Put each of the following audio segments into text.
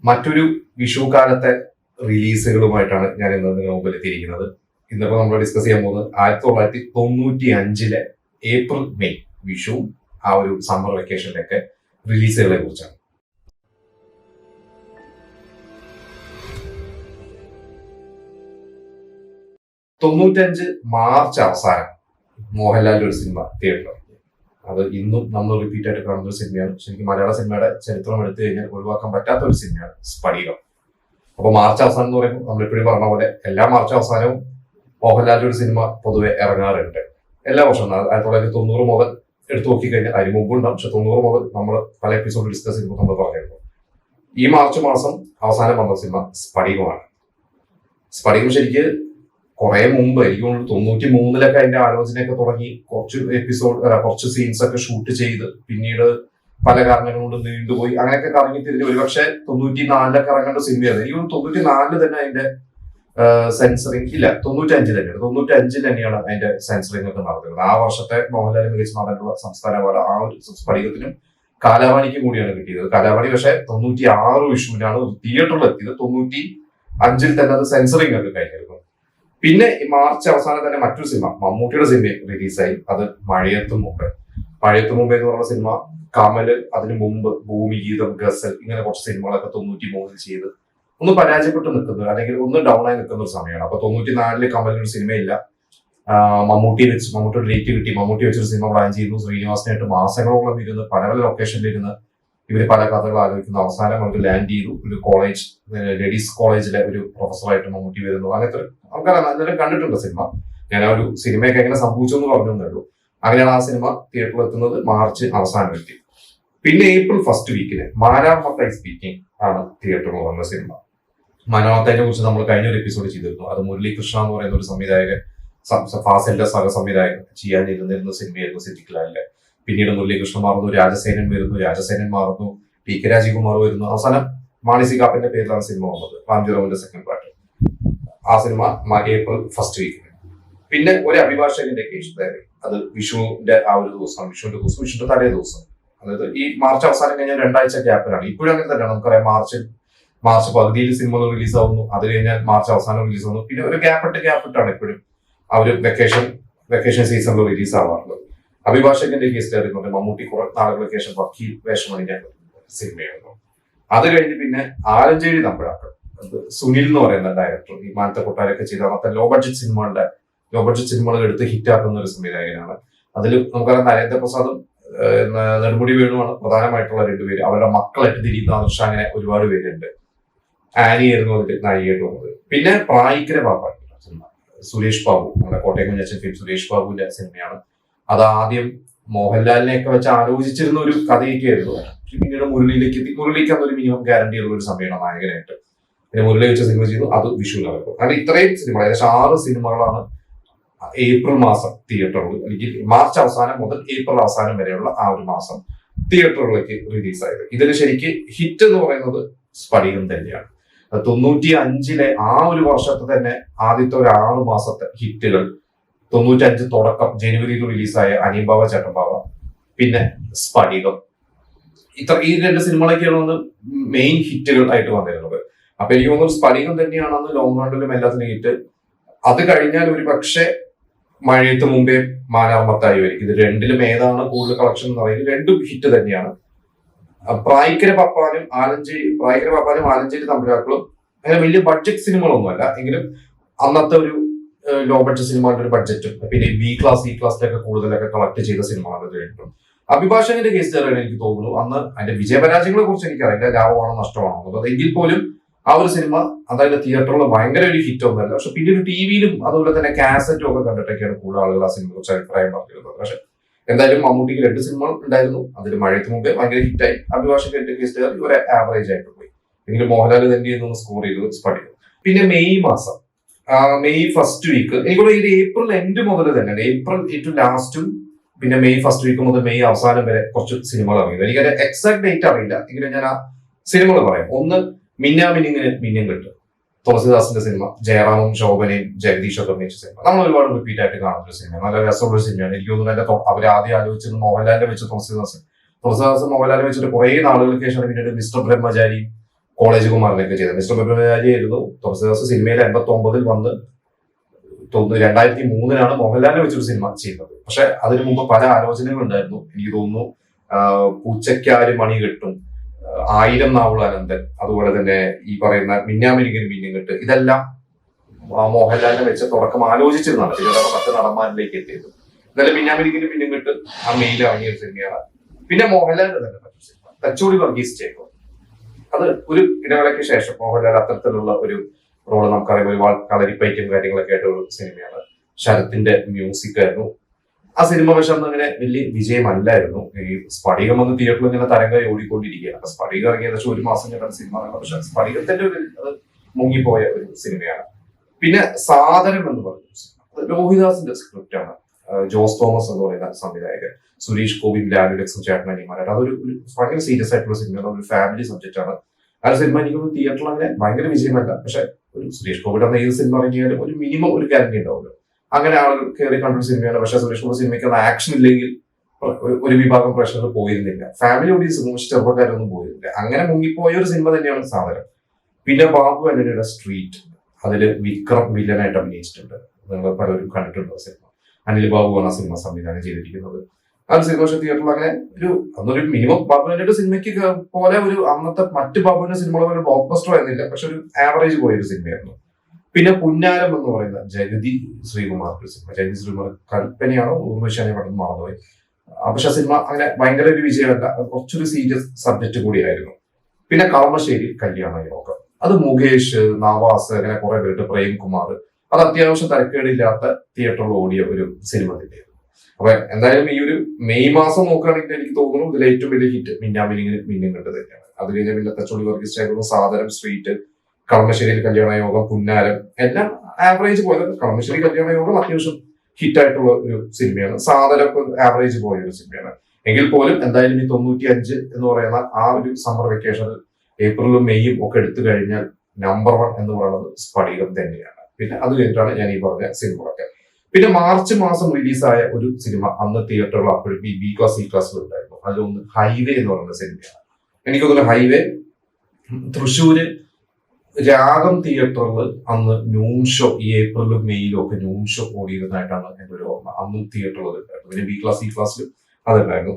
മറ്റൊരു വിഷു കാലത്തെ റിലീസുകളുമായിട്ടാണ് ഞാൻ ഇന്ന് നിങ്ങൾ മുമ്പിൽ എത്തിയിരിക്കുന്നത്. ഇന്നിപ്പോ നമ്മൾ ഡിസ്കസ് ചെയ്യാൻ പോകുന്നത് 1995 ഏപ്രിൽ മെയ് വിഷു ആ ഒരു സമ്മർ വെക്കേഷനിലൊക്കെ റിലീസുകളെ കുറിച്ചാണ്. 95 മാർച്ച് അവസാനം മോഹൻലാലിന്റെ ഒരു സിനിമ തിയേറ്ററിൽ, അത് ഇന്നും നമ്മൾ റിപ്പീറ്റ് ആയിട്ട് കാണുന്ന ഒരു സിനിമയാണ്. ശരിക്കും മലയാള സിനിമയുടെ ചരിത്രം എടുത്തു കഴിഞ്ഞാൽ ഒഴിവാക്കാൻ പറ്റാത്ത ഒരു സിനിമയാണ് സ്ഫടികം. അപ്പൊ മാർച്ച് അവസാനം എന്ന് പറയുമ്പോൾ നമ്മളെപ്പോഴും പറഞ്ഞ പോലെ എല്ലാ മാർച്ച് അവസാനവും മോഹൻലാലിന്റെ ഒരു സിനിമ പൊതുവെ ഇറങ്ങാറുണ്ട് എല്ലാ വർഷവും. 1990 മുതൽ എടുത്തു നോക്കിക്കഴിഞ്ഞാൽ അതിന് മുമ്പുണ്ടാവും, പക്ഷെ 90 മുതൽ നമ്മൾ പല എപ്പിസോഡ് ഡിസ്കസ് ചെയ്യുമ്പോൾ നമ്മൾ പറഞ്ഞിരുന്നു. ഈ മാർച്ച് മാസം അവസാനം വന്ന സിനിമ സ്ഫടികമാണ്. സ്ഫടികം ശരിക്ക് കുറെ മുമ്പ്, എനിക്ക് തോന്നുന്നു 93 അതിന്റെ ആലോചനയൊക്കെ തുടങ്ങി, കുറച്ച് സീൻസ് ഒക്കെ ഷൂട്ട് ചെയ്ത് പിന്നീട് പല കാരണങ്ങൾ കൊണ്ട് നീണ്ടുപോയി, അങ്ങനെയൊക്കെ കറങ്ങി തിരിഞ്ഞ് ഒരുപക്ഷെ 94 ഇറങ്ങേണ്ട സിനിമയാണ്. എനിക്ക് 94 തന്നെ അതിന്റെ സെൻസറിങ് ഇല്ല, 95 തന്നെയാണ് അതിന്റെ സെൻസറിങ് ഒക്കെ നടത്തുന്നത്. ആ വർഷത്തെ മോഹൻലാൽ മികച്ച നടനുള്ള സംസ്ഥാന അവാർഡ് ആ ഒരു സ്ഫടികത്തിനും കാലാവാണിക്കും കൂടിയാണ് കിട്ടിയത്. കാലാവാണി പക്ഷെ 96 വിഷുവിനാണ് തിയേറ്ററിൽ എത്തിയത്. 95 തന്നെ അത് സെൻസറിങ് ഒക്കെ കഴിഞ്ഞിരുന്നു. പിന്നെ ഈ മാർച്ച് അവസാനം തന്നെ മറ്റൊരു സിനിമ, മമ്മൂട്ടിയുടെ സിനിമ റിലീസായി. അത് മഴയത്തും മുമ്പേ എന്ന് പറഞ്ഞ സിനിമ. കമല് അതിനു മുമ്പ് ഭൂമിഗീതം, ഗസൽ, ഇങ്ങനെ കുറച്ച് സിനിമകളൊക്കെ 93 ചെയ്ത് ഒന്ന് പരാജയപ്പെട്ട് നിൽക്കുന്നത്, അല്ലെങ്കിൽ ഒന്ന് ഡൗൺ ആയി നിൽക്കുന്ന ഒരു സമയമാണ്. അപ്പൊ 94 കമലിന് ഒരു സിനിമയില്ല. മമ്മൂട്ടിയുടെ ഡേറ്റ് കിട്ടി. മമ്മൂട്ടി വെച്ചൊരു സിനിമ പ്ലാൻ ചെയ്യുന്നു. ശ്രീനിവാസനായിട്ട് മാസങ്ങളോളം ഇരുന്ന് പല പല ഇരുന്ന് ഇവര് പല കഥകൾ ആലോചിക്കുന്നു. അവസാനം അവർക്ക് ലാൻഡ് ചെയ്തു. ഒരു കോളേജ്, ലേഡീസ് കോളേജിലെ ഒരു പ്രൊഫസറായിട്ട് മമ്മൂട്ടി വരുന്നു. അങ്ങനത്തെ നമുക്കറിയാം, നല്ലൊരു കണ്ടിട്ടുണ്ട് സിനിമ. ഞാൻ ആ ഒരു സിനിമയൊക്കെ എങ്ങനെ സംഭവിച്ചു എന്ന് പറഞ്ഞേ ഉള്ളൂ. അങ്ങനെയാണ് ആ സിനിമ തിയേറ്ററിൽ എത്തുന്നത്. മാർച്ച് അവസാനം എത്തി. പിന്നെ ഏപ്രിൽ ഫസ്റ്റ് വീക്കിന് മാനാമത്തായി സ്പീക്കിംഗ് ആണ് തിയേറ്ററിൽ വന്ന സിനിമ. മാനാമത്തായിനെ കുറിച്ച് നമ്മൾ കഴിഞ്ഞ ഒരു എപ്പിസോഡ് ചെയ്തിരുന്നു. അത് മുരളീകൃഷ്ണ എന്ന് പറയുന്ന ഒരു സംവിധായകൻ, ഫാസിലിന്റെ സഹ സംവിധായകൻ ചെയ്യാനിരുന്നിരുന്ന സിനിമയായിരുന്നു സിദ്ദിഖ്ലാലിന്റെ. പിന്നീട് മുരളീകൃഷ്ണൻ മാറുന്നു, രാജസേനൻ വരുന്നു, രാജസേനൻ മാറുന്നു, ടി കെ രാജകുമാർ വരുന്നു. അവസാനം മാണി സി കാപ്പന്റെ പേരിലാണ് സിനിമ വന്നത്, റാംജിറാവിന്റെ സെക്കൻഡ് പാർട്ട്. ആ സിനിമ ഏപ്രിൽ ഫസ്റ്റ് വീക്കിന്. പിന്നെ ഒരു അഭിഭാഷകന്റെ കേസ് ഡയറി, അത് വിഷുവിന്റെ ആ ഒരു ദിവസമാണ്. വിഷുവിന്റെ തലേ ദിവസം, അതായത് ഈ മാർച്ച് അവസാനം കഴിഞ്ഞാൽ 2 ആഴ്ച ഗ്യാപ്പിലാണ്. ഇപ്പോഴും അങ്ങനെ തന്നെയാണ്. നമുക്കറിയാം, മാർച്ച് പകുതിയിൽ സിനിമകൾ റിലീസ് ആവുന്നു, അത് കഴിഞ്ഞാൽ മാർച്ച് അവസാനം റിലീസ് ആവുന്നു. പിന്നെ ഒരു ഗ്യാപ്പിട്ടാണ് എപ്പോഴും ആ ഒരു വെക്കേഷൻ സീസണിൽ റിലീസ് ആവാറുള്ളത്. അഭിഭാഷകന്റെ കേസ് ഡയറി എന്ന് പറഞ്ഞാൽ മമ്മൂട്ടി കുറെ നാളുകൾക്ക് ശേഷം വക്കീൽ വേഷമണിക്കാൻ സിനിമയായിരുന്നു. അത് കഴിഞ്ഞ് പിന്നെ ആലഞ്ചേരി തമ്പുരാക്കൾ, സുനിൽ എന്ന് പറയുന്ന ഡയറക്ടർ, ഈ മാനത്തെ കൊട്ടാരൊക്കെ ചെയ്ത അന്നത്തെ ലോ ബഡ്ജറ്റ് സിനിമകൾ എടുത്ത് ഹിറ്റാക്കുന്ന ഒരു സംവിധായകനാണ്. അതിൽ നമുക്കറിയാം നരേന്ദ്രപ്രസാദും നെടുമുടി വേണുവാണ് പ്രധാനമായിട്ടുള്ള 2 പേര്. അവരുടെ മക്കളായിട്ട് തിരിയുന്ന ആദർശ, അങ്ങനെ ഒരുപാട് പേരുണ്ട്. ആനി ആയിരുന്നു അതിൽ നായികയായിട്ട് വന്നത്. പിന്നെ പ്രായിക്കര പാപ്പാൻ സിനിമ, സുരേഷ് ബാബു, നമ്മുടെ കോട്ടയം കുഞ്ഞച്ചൻ ഫിലിം സുരേഷ് ബാബുവിന്റെ സിനിമയാണ്. അത് ആദ്യം മോഹൻലാലിനെയൊക്കെ വെച്ച് ആലോചിച്ചിരുന്ന ഒരു കഥയൊക്കെ ആയിരുന്നു. പിന്നീട് മുരളിയിലേക്ക് എത്തി. മുരളിക്ക് അതൊരു മിനിമം ഗ്യാരണ്ടി ഉള്ള ഒരു സമയമാണ് നായകനായിട്ട്. പിന്നെ മുരളി വെച്ച സിനിമ ചെയ്തു, അത് വിഷുവിലായിരുന്നു. അങ്ങനെ ഇത്രയും സിനിമ, ഏകദേശം 6 സിനിമകളാണ് ഏപ്രിൽ മാസം തിയേറ്ററുകൾ, അല്ലെങ്കിൽ മാർച്ച് അവസാനം മുതൽ ഏപ്രിൽ അവസാനം വരെയുള്ള ആ ഒരു മാസം തിയേറ്ററുകളിലേക്ക് റിലീസായത്. ഇതിന് ശരിക്ക് ഹിറ്റ് എന്ന് പറയുന്നത് സ്ഫടികം തന്നെയാണ്. 95 ആ ഒരു വർഷത്തെ തന്നെ ആദ്യത്തെ ഒരു 6 മാസത്തെ ഹിറ്റുകൾ, 95 തുടക്കം ജനുവരിയിൽ റിലീസായ അനിയമ്പാവ ചേട്ടമ്പാവ, പിന്നെ സ്ഫടികം, ഈ 2 സിനിമകളൊക്കെയാണ് മെയിൻ ഹിറ്റുകൾ ആയിട്ട് വന്നിരുന്നത്. അപ്പൊ എനിക്ക് തോന്നുന്നു സ്ഫടികം തന്നെയാണെന്ന് ലോങ് റണ്ണിലും എല്ലാത്തിനും ഹിറ്റ്. അത് കഴിഞ്ഞാൽ ഒരു പക്ഷെ മഴയത്ത് മുമ്പേ മാനാമത്തായി വരും. ഇത് 2ലും ഏതാണ് കൂടുതൽ കളക്ഷൻ എന്ന് പറയുന്നത്? 2ഉം ഹിറ്റ് തന്നെയാണ്. പ്രായിക്കര പാപ്പാനും ആലഞ്ചേരി തമ്പുരാക്കളും അങ്ങനെ വലിയ ബഡ്ജറ്റ് സിനിമകളൊന്നുമല്ല, എങ്കിലും അന്നത്തെ ഒരു ലോ ബഡ്ജറ്റ് സിനിമകളുടെ ഒരു ബഡ്ജറ്റും, പിന്നെ ബി ക്ലാസ്സിലൊക്കെ കൂടുതലൊക്കെ കളക്ട് ചെയ്ത സിനിമകളാണ് രണ്ടും. അഭിഭാഷകന്റെ കേസ് തരാൻ എനിക്ക് തോന്നുന്നു അന്ന് അതിന്റെ വിജയപരാജയങ്ങളെ കുറിച്ച് എനിക്കറിയില്ല, ലാഭമാണോ നഷ്ടമാണോ എന്നുള്ളത്. എങ്കിൽ പോലും ആ ഒരു സിനിമ അതായത് തിയേറ്ററിൽ ഭയങ്കര ഒരു ഹിറ്റ് ഒന്നുമല്ല. പക്ഷെ പിന്നീട് ടിവിയിലും അതുപോലെ തന്നെ കാസറ്റും ഒക്കെ കണ്ടിട്ടൊക്കെയാണ് കൂടുതൽ ആളുകൾ ആ സിനിമയെ കുറിച്ച് അഭിപ്രായം പറഞ്ഞിരുന്നത്. പക്ഷെ എന്തായാലും മമ്മൂട്ടിക്ക് 2 സിനിമകൾ ഉണ്ടായിരുന്നു. അതിൽ മഴയ്ക്ക് മുമ്പേ ഭയങ്കര ഹിറ്റായി. അഭിഭാഷകന്റെ കേസ് ഒരു ആവറേജ് ആയിട്ട് പോയി. എങ്കിലും മോഹൻലാൽ തന്നെ സ്കോർ ചെയ്തത് സ്ഫടികം. പിന്നെ മെയ് ഫസ്റ്റ് വീക്ക്, എനിക്കുള്ള ഇത് ഏപ്രിൽ എൻഡ് മുതൽ തന്നെയാണ്. ഏപ്രിൽ ഏറ്റവും ലാസ്റ്റും പിന്നെ മെയ് ഫസ്റ്റ് വീക്ക് മുതൽ മെയ് അവസാനം വരെ കുറച്ച് സിനിമകൾ ഇറങ്ങിയത്. എനിക്കതിന്റെ എക്സാക്ട് ഡേറ്റ് അറിയില്ല, എങ്കിലും ഞാൻ ആ സിനിമകൾ പറയാം. ഒന്ന് മിന്നാമിനിങ്ങിന് മിന്നം കിട്ടും, തുളസിദാസിന്റെ സിനിമ. ജയറാമും ശോഭനയും ജഗദീഷും ഒക്കെ അഭിനയിച്ച സിനിമ. നമ്മൾ ഒരുപാട് റിപ്പീറ്റ് ആയിട്ട് കാണുന്ന ഒരു സിനിമ, നല്ല രസമുള്ള സിനിമയാണ്. എനിക്ക് തോന്നുന്നു അവർ ആദ്യം ആലോചിച്ചത് മോഹൻലാലിനെ വെച്ച് തുളസിദാസ് മോഹൻലാലിനെ വെച്ചിട്ട് കുറെ നാളുകൾക്ക് ശേഷം പിന്നീട് മിസ്റ്റർ ബ്രഹ്മചാരി, കോളേജ് കുമാരനൊക്കെ ചെയ്തത്. മിസ്റ്റർ ബ്രഹ്മചാരി ആയിരുന്നു തുളസിദാസ് സിനിമയിൽ 89 വന്ന് തോന്നുന്നു 2003 മോഹൻലാലിനെ വെച്ചൊരു സിനിമ ചെയ്യുന്നത്. പക്ഷെ അതിനു മുമ്പ് പല ആലോചനകൾ ഉണ്ടായിരുന്നു. എനിക്ക് തോന്നുന്നു പൂച്ചയ്ക്കാര് മണി കെട്ടും, 1000 നാവുള്ള അനന്തൻ, അതുപോലെ തന്നെ ഈ പറയുന്ന മിന്നാമിനിങ്ങിന് മിന്നും കെട്ട്, ഇതെല്ലാം മോഹൻലാലിനെ വെച്ച് തുടക്കം ആലോചിച്ചിരുന്നതാണ്. പിന്നീട് 10 നടന്മാരിലേക്ക് എത്തിയത്. എന്നാലും മിന്നാമിനിങ്ങിന് മിന്നും കെട്ട് ആ മെയിൽ ഇറങ്ങിയ ഒരു സിനിമയാണ്. പിന്നെ മോഹൻലാലിന്റെ തന്നെ മറ്റൊരു സിനിമ തച്ചോളി വർഗീസ് ചേക്കോ. അത് ഒരു ഇടവേളയ്ക്ക് ശേഷം മോഹൻലാൽ അത്തരത്തിലുള്ള ഒരു റോള് നമുക്കറിയാം. ഒരു കളരിപ്പയറ്റും കാര്യങ്ങളൊക്കെ ആയിട്ട് ഒരു സിനിമയാണ്. ശരത്തിന്റെ മ്യൂസിക് ആയിരുന്നു ആ സിനിമ. പക്ഷെ അന്ന് അങ്ങനെ വലിയ വിജയമല്ലായിരുന്നു. ഈ സ്ഫടികം വന്ന് തിയേറ്ററിൽ ഇങ്ങനെ തരംഗമായി ഓടിക്കൊണ്ടിരിക്കുകയാണ്. അപ്പൊ സ്ഫടികം ഇറങ്ങിയ ഏകദേശം 1 മാസം കഴിഞ്ഞ സിനിമ ഇറങ്ങുന്നത്. പക്ഷെ സ്ഫടികത്തിന്റെ ഒരു അത് മുങ്ങിപ്പോയ ഒരു സിനിമയാണ്. പിന്നെ സാദരം എന്ന് പറയുന്ന സിനിമ ലോഹിദാസിന്റെ സ്ക്രിപ്റ്റ് ആണ്. ജോസ് തോമസ് എന്ന് പറയുന്ന സംവിധായകൻ, സുരേഷ് ഗോപി, ലാലുലക്സും ചേട്ടനനിമാരായിട്ട് അതൊരു ഭയങ്കര സീരിയസ് ആയിട്ടുള്ള സിനിമയാണ്. ഒരു ഫാമിലി സബ്ജക്റ്റ് ആണ്. ആ സിനിമ എനിക്കൊന്ന് തിയേറ്ററിൽ അങ്ങനെ ഭയങ്കര വിജയമല്ല. പക്ഷെ ഒരു സുരേഷ് ഗോപിയുടെ ഏത് സിനിമ ഇറങ്ങിയാലും ഒരു മിനിമം ഒരു ഗ്യാരണ്ടി ഉണ്ടാവുമല്ലോ. അങ്ങനെ ആളുകൾ കയറി കണ്ടൊരു സിനിമയാണ്. പക്ഷെ സുരേഷ് ഗോപി സിനിമയ്ക്ക് ആക്ഷൻ ഇല്ലെങ്കിൽ ഒരു വിഭാഗം പ്രേക്ഷകർ പോയിരുന്നില്ല. Family audience ചെറുപ്പക്കാരൊന്നും പോയിരുന്നില്ല. അങ്ങനെ മുങ്ങിപ്പോയ ഒരു സിനിമ തന്നെയാണ് സാധനം. പിന്നെ ബാബു ആന്റണിയുടെ സ്ട്രീറ്റ്, അതില് വിക്രം വില്ലനായിട്ട് അഭിനയിച്ചിട്ടുണ്ട്. നിങ്ങൾ പലരും കണ്ടിട്ടുണ്ടോ സിനിമ? അനിൽ ബാബുവാണ് ആ സിനിമ സംവിധാനം ചെയ്തിരിക്കുന്നത്. ആ ഒരു സിനിമ പക്ഷേ തിയേറ്ററിൽ അങ്ങനെ അന്നൊരു മിനിമം ബാബു ആന്റണിയുടെ സിനിമയ്ക്ക് പോലെ ഒരു അന്നത്തെ മറ്റ് ബാബുവിന്റെ സിനിമകളെ പോലെ ബ്ലോക്ക് ബസ്റ്റർ ആയിരുന്നില്ല. പക്ഷെ ഒരു ആവറേജ് പോയ ഒരു സിനിമയായിരുന്നു. പിന്നെ പുന്നാരം എന്ന് പറയുന്ന ജഗതി ശ്രീകുമാറിന്റെ സിനിമ. ജഗതി ശ്രീകുമാർ കൽപ്പനയാണോ ഊർവശാനെ പെട്ടെന്ന് മറന്നുപോയി. പക്ഷെ ആ സിനിമ അങ്ങനെ ഭയങ്കര ഒരു വിജയമല്ല. കുറച്ചൊരു സീരിയസ് സബ്ജക്ട് കൂടിയായിരുന്നു. പിന്നെ കളമശ്ശേരി കല്യാണ യോഗം, അത് മുകേഷ്, നവാസ്, അങ്ങനെ കുറെ പേര്, പ്രേംകുമാർ, അത് അത്യാവശ്യം തരക്കേടില്ലാത്ത തിയേറ്ററിൽ ഓടിയ ഒരു സിനിമ തന്നെയായിരുന്നു. അപ്പൊ എന്തായാലും ഈ ഒരു മെയ് മാസം നോക്കുകയാണെങ്കിൽ എനിക്ക് തോന്നുന്നു ഇതിൽ ഏറ്റവും വലിയ ഹിറ്റ് മിന്നാമിനിങ്ങിന് മിന്നും കണ്ടത് തന്നെയാണ്. അത് കഴിഞ്ഞ പിന്നെ തച്ചോളി വർഗീസ് ചേക്കോ, സാദരം, സ്ട്രീറ്റ്, കളമശ്ശേരി കല്യാണ യോഗം, പുന്നാരം എല്ലാം ആവറേജ് പോയത്. കളമശ്ശേരി കല്യാണ യോഗം അത്യാവശ്യം ഹിറ്റായിട്ടുള്ള ഒരു സിനിമയാണ്. സാദരം ആവറേജ് പോയ ഒരു സിനിമയാണ്. എങ്കിൽ പോലും എന്തായാലും ഈ 95 എന്ന് പറയുന്ന ആ ഒരു സമ്മർ വെക്കേഷനിൽ ഏപ്രിലും മെയ്യും ഒക്കെ എടുത്തു കഴിഞ്ഞാൽ നമ്പർ 1 എന്ന് പറയുന്നത് സ്ഫടികം തന്നെയാണ്. പിന്നെ അത് കഴിഞ്ഞിട്ടാണ് ഞാൻ ഈ പറഞ്ഞ സിനിമകളൊക്കെ. പിന്നെ മാർച്ച് മാസം റിലീസായ ഒരു സിനിമ അന്ന് തിയേറ്ററിൽ അപ്പോഴും ഈ ബി ക്ലാസ്, ഇ ക്ലാസ്സിൽ ഉണ്ടായിരുന്നു. അതിലൊന്ന് ഹൈവേ എന്ന് പറയുന്ന സിനിമയാണ്. എനിക്ക് തോന്നുന്നു ഹൈവേ തൃശ്ശൂര് രാഗം തിയേറ്ററിൽ അന്ന് നൂൺ ഷോ, ഈ ഏപ്രിലും മെയ്യിലും ഒക്കെ നൂൺ ഷോ ഓടിയിരുന്നതായിട്ടാണ് എന്റെ ഒരു ഓർമ്മ. അന്നും തിയേറ്ററിൽ ഉണ്ടായിരുന്നു. പിന്നെ ബി ക്ലാസ്, ഇ ക്ലാസ്സിൽ അതുണ്ടായിരുന്നു.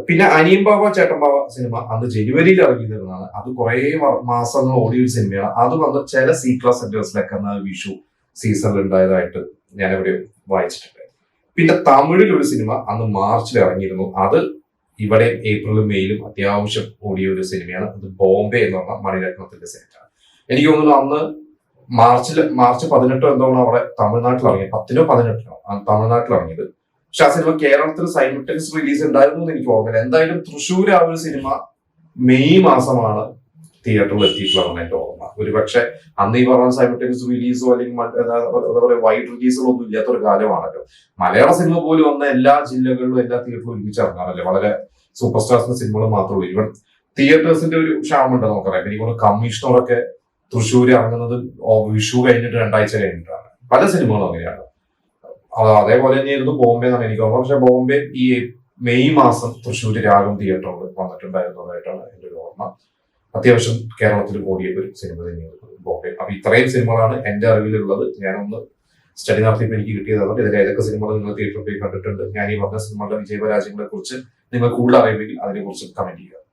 പിന്നെ അനിയൻ ബാബ ചേട്ടൻ ബാബ സിനിമ അന്ന് ജനുവരിയിൽ ഇറങ്ങിയിരുന്നതാണ്. അത് കുറെ മാസങ്ങൾ ഓടിയ ഒരു സിനിമയാണ്. അത് വന്ന് ചില സി ക്ലാസ് സെന്റേഴ്സിലൊക്കെ വിഷു സീസണിൽ ഉണ്ടായതായിട്ട് ഞാൻ ഇവിടെ വായിച്ചിട്ടുണ്ട്. പിന്നെ തമിഴിൽ ഒരു സിനിമ അന്ന് മാർച്ചിൽ ഇറങ്ങിയിരുന്നു. അത് ഇവിടെ ഏപ്രിലും മെയ്യിലും അത്യാവശ്യം ഓടിയ ഒരു സിനിമയാണ്. അത് ബോംബെ എന്ന് പറഞ്ഞ മണിരത്നത്തിന്റെ സിനിമയാണ്. എനിക്ക് തോന്നുന്നു അന്ന് മാർച്ച് 18 എന്താണ് അവിടെ തമിഴ്നാട്ടിൽ ഇറങ്ങിയത്, 10 18 തമിഴ്നാട്ടിൽ ഇറങ്ങിയത്. പക്ഷെ ആ സിനിമ കേരളത്തിൽ സൈമിൾട്ടേനിയസ് റിലീസ് ഉണ്ടായിരുന്നു എന്ന് എനിക്ക് ഓർമ്മയില്ല. എന്തായാലും തൃശ്ശൂർ ആ ഒരു സിനിമ മെയ് മാസമാണ് തിയേറ്ററിൽ എത്തിയിട്ടുള്ളതാണ് എന്റെ ഓർമ്മ. ഒരുപക്ഷെ അന്ന് ഈ പറഞ്ഞ സൈമിൾട്ടേനിയസ് റിലീസോ അല്ലെങ്കിൽ എന്താ പറയുക വൈഡ് റിലീസുകളോ ഒന്നും ഇല്ലാത്തൊരു കാലമാണല്ലോ. മലയാള സിനിമ പോലും വന്ന എല്ലാ ജില്ലകളിലും എല്ലാ തിയേറ്ററിലും ഒരുമിച്ച് ഇറങ്ങാറല്ലേ. വളരെ സൂപ്പർ സ്റ്റാർസിന്റെ സിനിമകൾ മാത്രമേ ഉള്ളൂ. ഇവൻ തിയേറ്റേഴ്സിന്റെ ഒരു ക്ഷാമുണ്ട് നമുക്കറിയാം. എനിക്ക് കമ്മീഷണറൊക്കെ തൃശ്ശൂർ ഇറങ്ങുന്നത് വിഷു കഴിഞ്ഞിട്ട് 2 ആഴ്ച കഴിഞ്ഞിട്ടാണ്. പല സിനിമകളും അങ്ങനെയാണ്. അതേപോലെ തന്നെയായിരുന്നു ബോംബെ എന്നാണ് എനിക്ക് ഓർമ്മ. പക്ഷെ ബോംബെ ഈ മെയ് മാസം തൃശ്ശൂർ രാഗം തിയേറ്ററിൽ വന്നിട്ടുണ്ടായിരുന്നതായിട്ടാണ് എന്റെ ഒരു ഓർമ്മ. അത്യാവശ്യം കേരളത്തിൽ ഓടിയ ഒരു സിനിമ തന്നെയാണ് ബോംബെ. അപ്പൊ ഇത്രയും സിനിമകളാണ് എന്റെ അറിവിലുള്ളത്. ഞാനൊന്ന് സ്റ്റഡി നടത്തിയപ്പോൾ എനിക്ക് കിട്ടിയതാണ്. ഇതിൽ ഏതൊക്കെ സിനിമകൾ നിങ്ങൾ തിയേറ്ററിൽ പോയി കണ്ടിട്ടുണ്ട്, ഞാൻ ഈ പറഞ്ഞ സിനിമകളുടെ വിജയപരാജയങ്ങളെ കുറിച്ച് നിങ്ങൾ കൂടുതൽ അറിയുമെങ്കിൽ അതിനെ കുറിച്ച് കമന്റ് ചെയ്യുക.